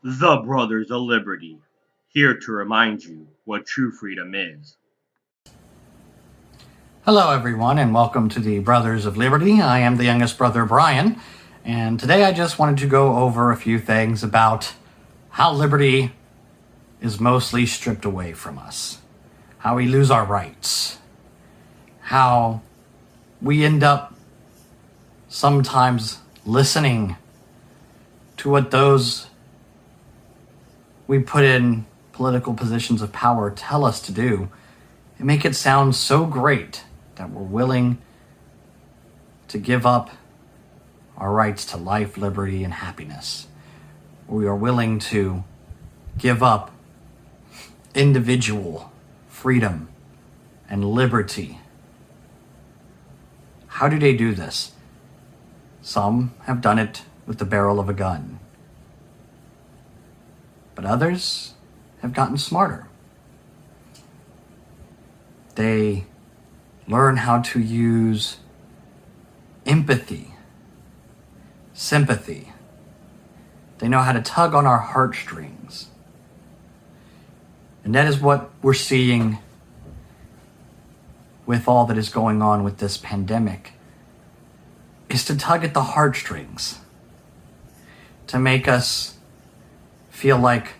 The Brothers of Liberty, here to remind you what true freedom is. Hello, everyone, and welcome to the Brothers of Liberty. I am the youngest brother, Brian, and today I just wanted to go over a few things about how liberty is mostly stripped away from us, how we lose our rights, how we end up sometimes listening to what those we put in political positions of power tell us to do and make it sound so great that we're willing to give up our rights to life, liberty, and happiness. We are willing to give up individual freedom and liberty. How do they do this? Some have done it with the barrel of a gun, but others have gotten smarter. They learn how to use empathy, sympathy. They know how to tug on our heartstrings. And that is what we're seeing with all that is going on with this pandemic, is to tug at the heartstrings, to make us feel like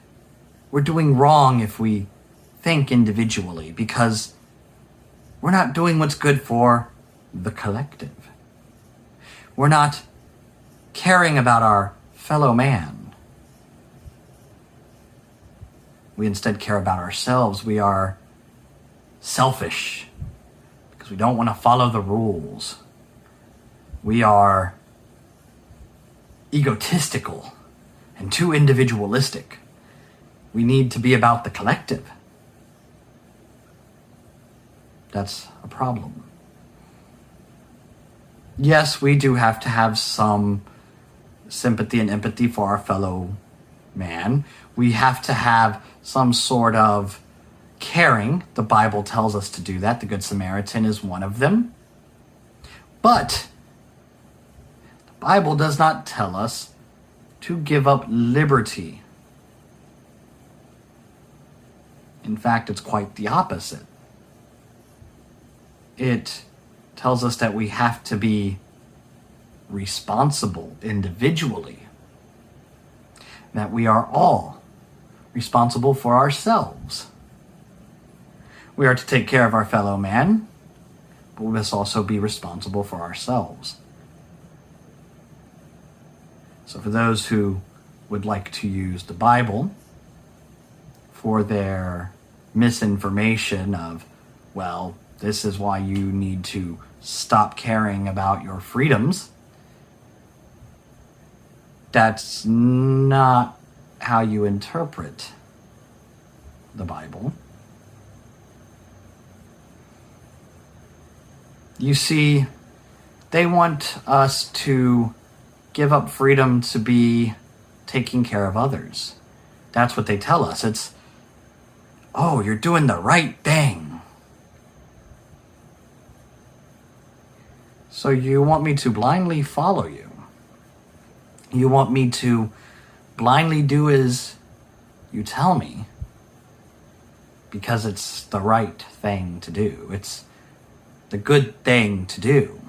we're doing wrong if we think individually, because we're not doing what's good for the collective. We're not caring about our fellow man. We instead care about ourselves. We are selfish because we don't want to follow the rules. We are egotistical and too individualistic. We need to be about the collective. That's a problem. Yes, we do have to have some sympathy and empathy for our fellow man. We have to have some sort of caring. The Bible tells us to do that. The Good Samaritan is one of them. But the Bible does not tell us to give up liberty. In fact, it's quite the opposite. It tells us that we have to be responsible individually, that we are all responsible for ourselves. We are to take care of our fellow man, but we must also be responsible for ourselves. So for those who would like to use the Bible for their misinformation of, well, this is why you need to stop caring about your freedoms, that's not how you interpret the Bible. You see, they want us to give up freedom to be taking care of others. That's what they tell us. It's, oh, you're doing the right thing. So you want me to blindly follow you. You want me to blindly do as you tell me because it's the right thing to do. It's the good thing to do.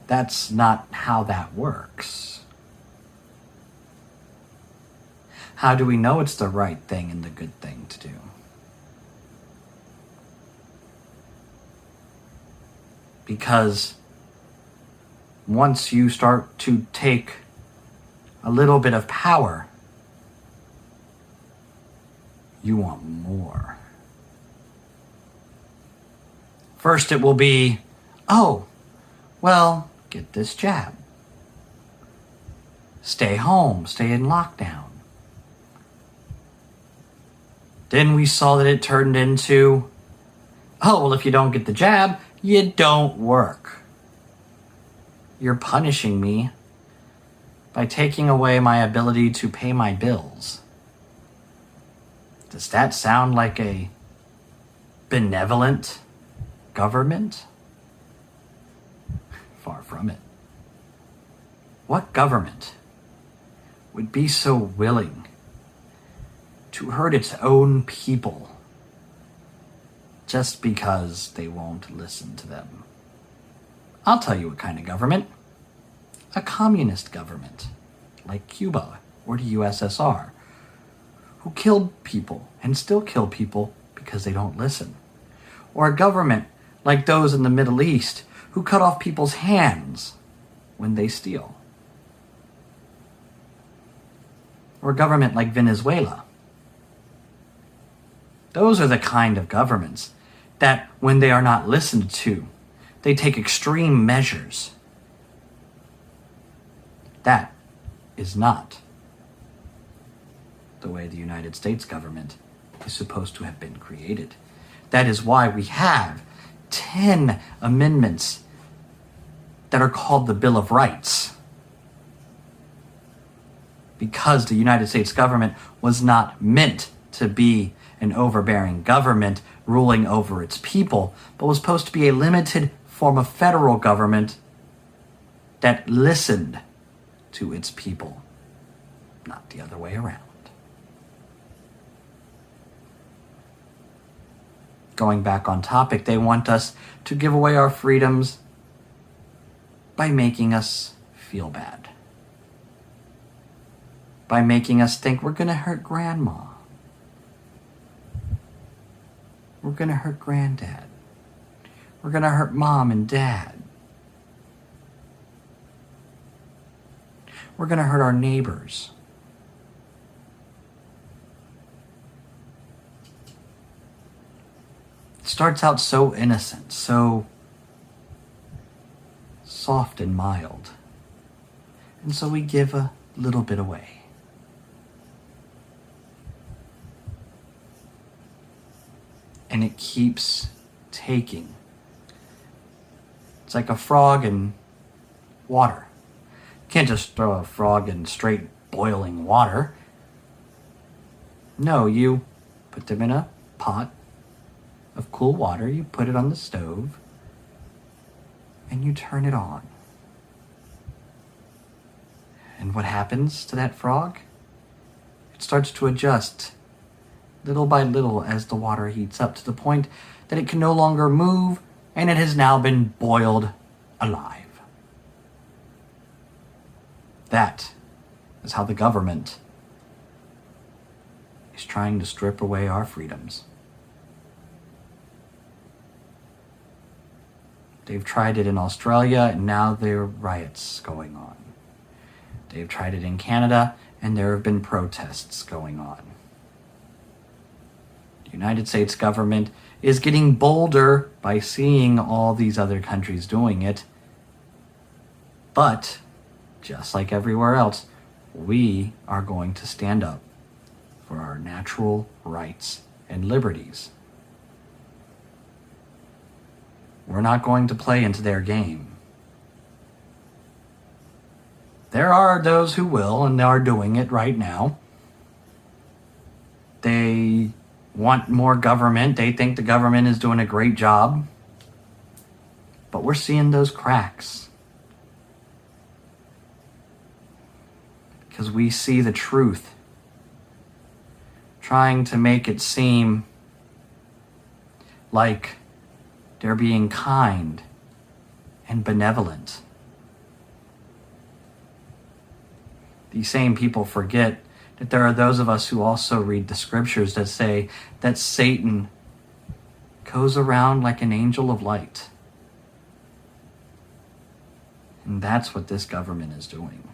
That's not how that works. How do we know it's the right thing and the good thing to do? Because once you start to take a little bit of power, you want more. First it will be, oh, well, get this jab. Stay home, stay in lockdown. Then we saw that it turned into, oh, well, if you don't get the jab, you don't work. You're punishing me by taking away my ability to pay my bills. Does that sound like a benevolent government? Far from it. What government would be so willing to hurt its own people just because they won't listen to them? I'll tell you what kind of government. A communist government, like Cuba or the USSR, who killed people and still kill people because they don't listen. Or a government like those in the Middle East who cut off people's hands when they steal. Or a government like Venezuela. Those are the kind of governments that, when they are not listened to, they take extreme measures. That is not the way the United States government is supposed to have been created. That is why we have 10 amendments that are called the Bill of Rights. Because the United States government was not meant to be an overbearing government ruling over its people, but was supposed to be a limited form of federal government that listened to its people, not the other way around. Going back on topic, they want us to give away our freedoms by making us feel bad. By making us think we're going to hurt grandma. We're going to hurt granddad. We're going to hurt mom and dad. We're going to hurt our neighbors. It starts out so innocent, so soft and mild. And so we give a little bit away. And it keeps taking. It's like a frog in water. You can't just throw a frog in straight boiling water. No, you put them in a pot of cool water, you put it on the stove, and you turn it on. And what happens to that frog? It starts to adjust little by little as the water heats up to the point that it can no longer move, and it has now been boiled alive. That is how the government is trying to strip away our freedoms. They've tried it in Australia, and now there are riots going on. They've tried it in Canada, and there have been protests going on. The United States government is getting bolder by seeing all these other countries doing it. But, just like everywhere else, we are going to stand up for our natural rights and liberties. We're not going to play into their game. There are those who will, and they are doing it right now. They want more government. They think the government is doing a great job. But we're seeing those cracks. Because we see the truth, trying to make it seem like they're being kind and benevolent. These same people forget that there are those of us who also read the scriptures that say that Satan goes around like an angel of light. And that's what this government is doing.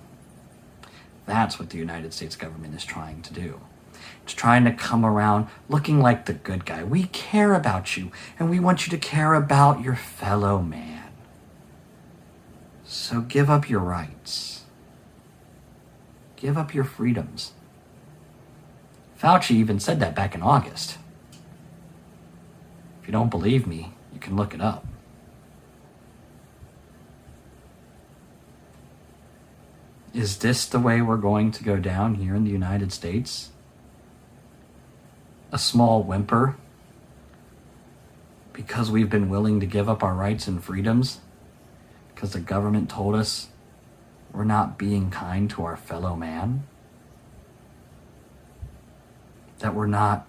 That's what the United States government is trying to do. It's trying to come around looking like the good guy. We care about you, and we want you to care about your fellow man. So give up your rights. Give up your freedoms. Fauci even said that back in August. If you don't believe me, you can look it up. Is this the way we're going to go down here in the United States? A small whimper because we've been willing to give up our rights and freedoms because the government told us we're not being kind to our fellow man, that we're not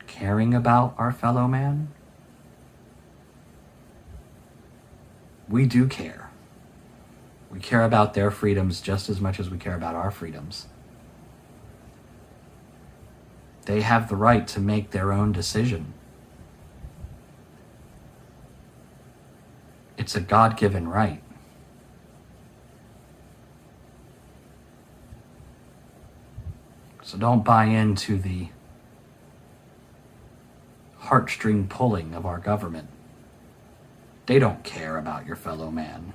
caring about our fellow man. We do care. We care about their freedoms just as much as we care about our freedoms. They have the right to make their own decision. It's a God-given right. So don't buy into the heartstring pulling of our government. They don't care about your fellow man.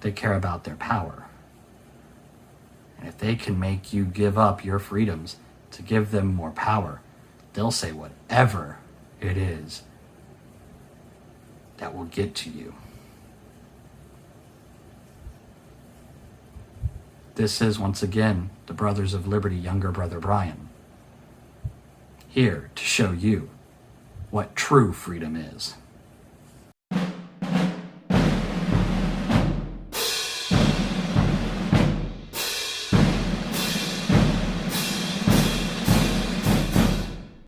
They care about their power. And if they can make you give up your freedoms to give them more power, they'll say whatever it is that will get to you. This is, once again, the Brothers of Liberty, younger brother Brian, here to show you what true freedom is.